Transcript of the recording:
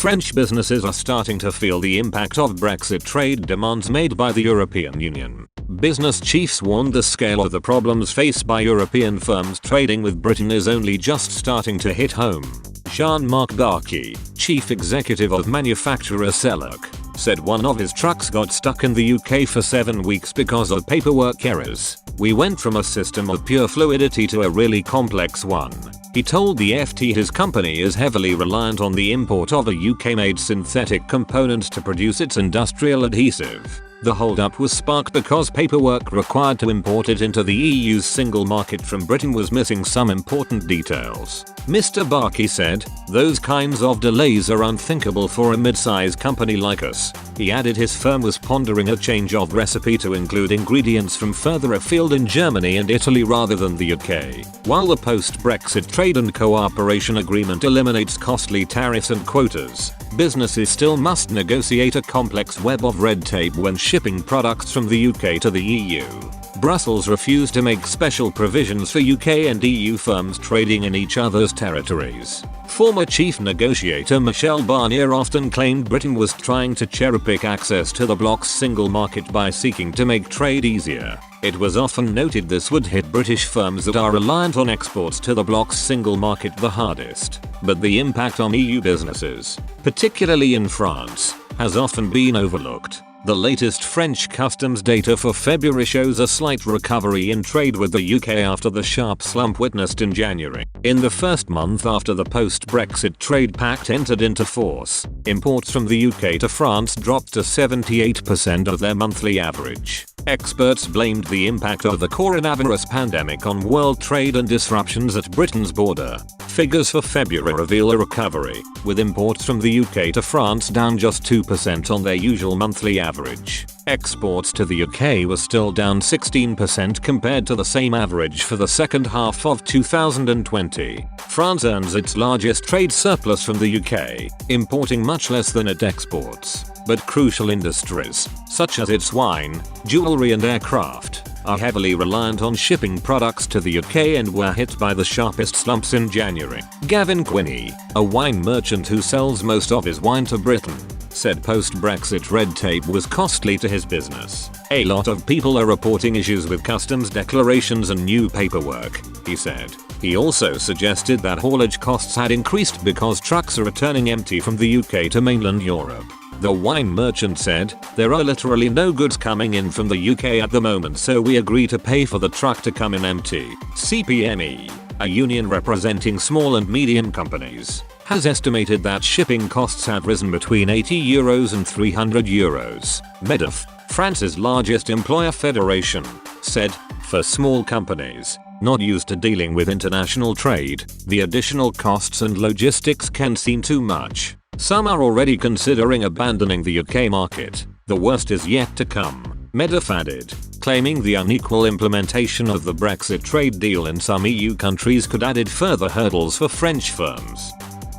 French businesses are starting to feel the impact of Brexit trade demands made by the European Union. Business chiefs warned the scale of the problems faced by European firms trading with Britain is only just starting to hit home. Jean-Marc Barkey, chief executive of manufacturer Selloc, said one of his trucks got stuck in the UK for 7 weeks because of paperwork errors. "We went from a system of pure fluidity to a really complex one." He told the FT his company is heavily reliant on the import of a UK-made synthetic component to produce its industrial adhesive. The holdup was sparked because paperwork required to import it into the EU's single market from Britain was missing some important details. Mr. Barkey said, "Those kinds of delays are unthinkable for a mid-size company like us." He added his firm was pondering a change of recipe to include ingredients from further afield in Germany and Italy rather than the UK. While the post-Brexit trade and cooperation agreement eliminates costly tariffs and quotas, businesses still must negotiate a complex web of red tape when shipping products from the UK to the EU. Brussels refused to make special provisions for UK and EU firms trading in each other's territories. Former chief negotiator Michel Barnier often claimed Britain was trying to cherry-pick access to the bloc's single market by seeking to make trade easier. It was often noted this would hit British firms that are reliant on exports to the bloc's single market the hardest. But the impact on EU businesses, particularly in France, has often been overlooked. The latest French customs data for February shows a slight recovery in trade with the UK after the sharp slump witnessed in January. In the first month after the post-Brexit trade pact entered into force, imports from the UK to France dropped to 78% of their monthly average. Experts blamed the impact of the coronavirus pandemic on world trade and disruptions at Britain's border. Figures for February reveal a recovery, with imports from the UK to France down just 2% on their usual monthly average. Exports to the UK were still down 16% compared to the same average for the second half of 2020. France earns its largest trade surplus from the UK, importing much less than it exports. But crucial industries, such as its wine, jewelry and aircraft, are heavily reliant on shipping products to the UK and were hit by the sharpest slumps in January. Gavin Quinney, a wine merchant who sells most of his wine to Britain, said post-Brexit red tape was costly to his business. "A lot of people are reporting issues with customs declarations and new paperwork," he said. He also suggested that haulage costs had increased because trucks are returning empty from the UK to mainland Europe. The wine merchant said, "There are literally no goods coming in from the UK at the moment, so we agree to pay for the truck to come in empty." CPME, a union representing small and medium companies, has estimated that shipping costs have risen between €80 and €300. MEDEF, France's largest employer federation, said, "For small companies, not used to dealing with international trade, the additional costs and logistics can seem too much. Some are already considering abandoning the UK market. The worst is yet to come," MEDEF added, claiming the unequal implementation of the Brexit trade deal in some EU countries could add further hurdles for French firms.